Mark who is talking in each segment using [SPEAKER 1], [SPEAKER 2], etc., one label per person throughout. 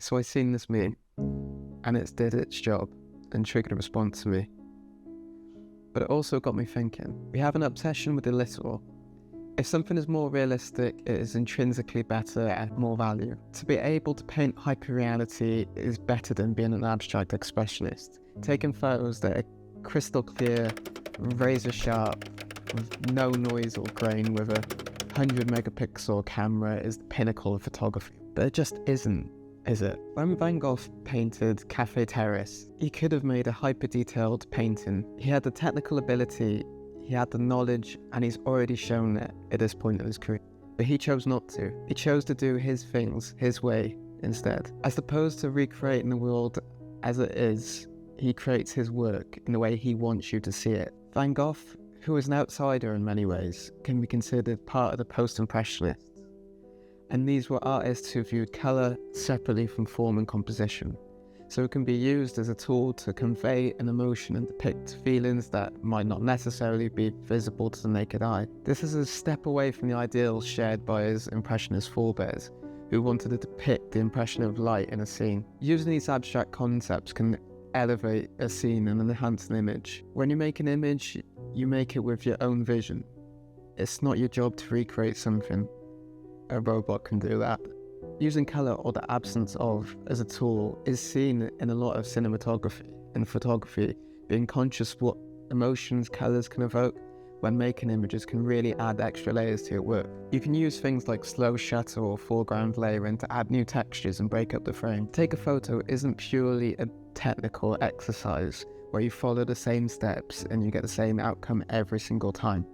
[SPEAKER 1] So I seen this meme, and it did its job and triggered a response to me. But it also got me thinking. We have an obsession with the literal. If something is more realistic, it is intrinsically better and more value. To be able to paint hyperreality is better than being an abstract expressionist. Taking photos that are crystal clear, razor sharp, with no noise or grain with a 100 megapixel camera is the pinnacle of photography. But it just isn't. Is it? When Van Gogh painted Cafe Terrace, he could have made a hyper-detailed painting. He had the technical ability, he had the knowledge, and he's already shown it at this point in his career. But he chose not to. He chose to do his things his way instead. As opposed to recreating the world as it is, he creates his work in the way he wants you to see it. Van Gogh, who is an outsider in many ways, can be considered part of the post-impressionists. And these were artists who viewed colour separately from form and composition. So it can be used as a tool to convey an emotion and depict feelings that might not necessarily be visible to the naked eye. This is a step away from the ideals shared by his impressionist forebears, who wanted to depict the impression of light in a scene. Using these abstract concepts can elevate a scene and enhance an image. When you make an image, you make it with your own vision. It's not your job to recreate something. A robot can do that. Using colour or the absence of as a tool is seen in a lot of cinematography and photography. Being conscious of what emotions colours can evoke when making images can really add extra layers to your work. You can use things like slow shutter or foreground layering to add new textures and break up the frame. Take a photo isn't purely a technical exercise where you follow the same steps and you get the same outcome every single time.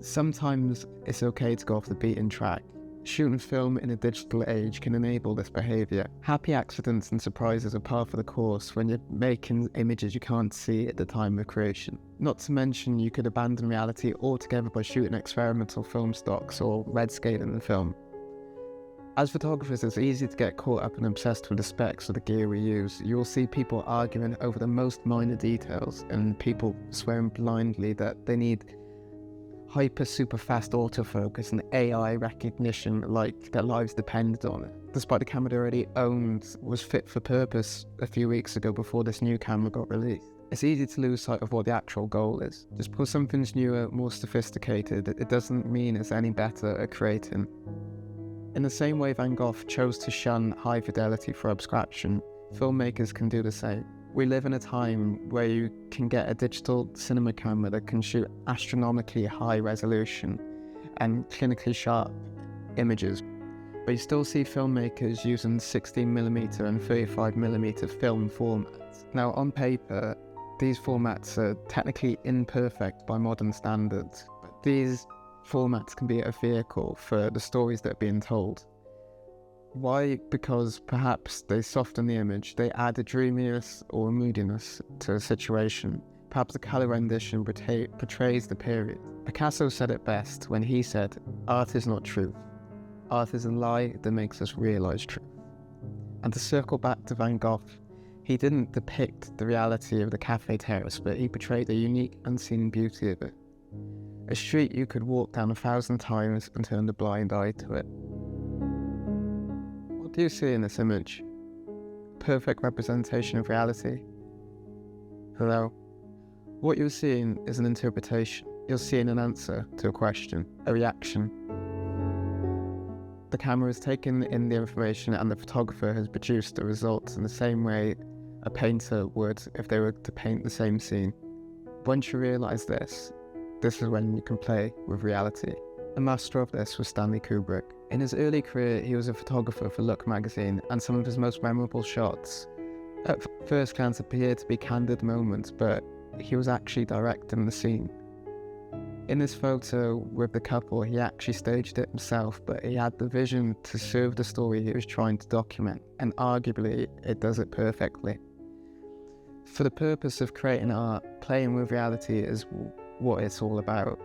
[SPEAKER 1] Sometimes it's okay to go off the beaten track. Shooting film in a digital age can enable this behaviour. Happy accidents and surprises are par for the course when you're making images you can't see at the time of creation. Not to mention you could abandon reality altogether by shooting experimental film stocks or red scaling the film. As photographers, it's easy to get caught up and obsessed with the specs of the gear we use. You'll see people arguing over the most minor details and people swearing blindly that they need hyper super fast autofocus and AI recognition like their lives depended on it, despite the camera they already owned was fit for purpose a few weeks ago before this new camera got released. It's easy to lose sight of what the actual goal is. Just because something's newer, more sophisticated, it doesn't mean it's any better at creating. In the same way Van Gogh chose to shun high fidelity for abstraction, filmmakers can do the same. We live in a time where you can get a digital cinema camera that can shoot astronomically high resolution and clinically sharp images, but you still see filmmakers using 16mm and 35mm film formats. Now on paper, these formats are technically imperfect by modern standards, but these formats can be a vehicle for the stories that are being told. Why? Because perhaps they soften the image, they add a dreaminess or a moodiness to a situation. Perhaps the colour rendition portrays the period. Picasso said it best when he said, "Art is not truth. Art is a lie that makes us realise truth." And to circle back to Van Gogh, he didn't depict the reality of the Cafe Terrace, but he portrayed the unique, unseen beauty of it. A street you could walk down 1,000 times and turn a blind eye to it. What do you see in this image? Perfect representation of reality? Hello? What you're seeing is an interpretation. You're seeing an answer to a question, a reaction. The camera has taken in the information and the photographer has produced the results in the same way a painter would if they were to paint the same scene. Once you realise this is when you can play with reality. A master of this was Stanley Kubrick. In his early career, he was a photographer for Look magazine, and some of his most memorable shots at first glance appeared to be candid moments, but he was actually directing the scene. In this photo with the couple, he actually staged it himself, but he had the vision to serve the story he was trying to document, and arguably it does it perfectly. For the purpose of creating art, playing with reality is what it's all about.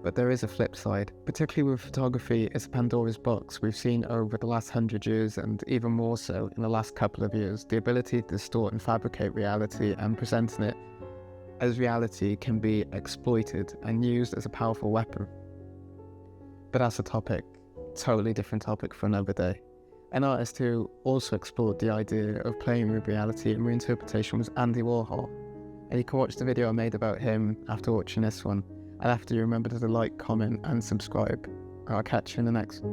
[SPEAKER 1] But there is a flip side, particularly with photography. It's a Pandora's box. We've seen over the last 100 years, and even more so in the last couple of years, the ability to distort and fabricate reality and presenting it as reality can be exploited and used as a powerful weapon. But that's a topic, totally different topic for another day. An artist who also explored the idea of playing with reality and reinterpretation was Andy Warhol. And you can watch the video I made about him after watching this one. And after, you remember to like, comment and subscribe. I'll catch you in the next one.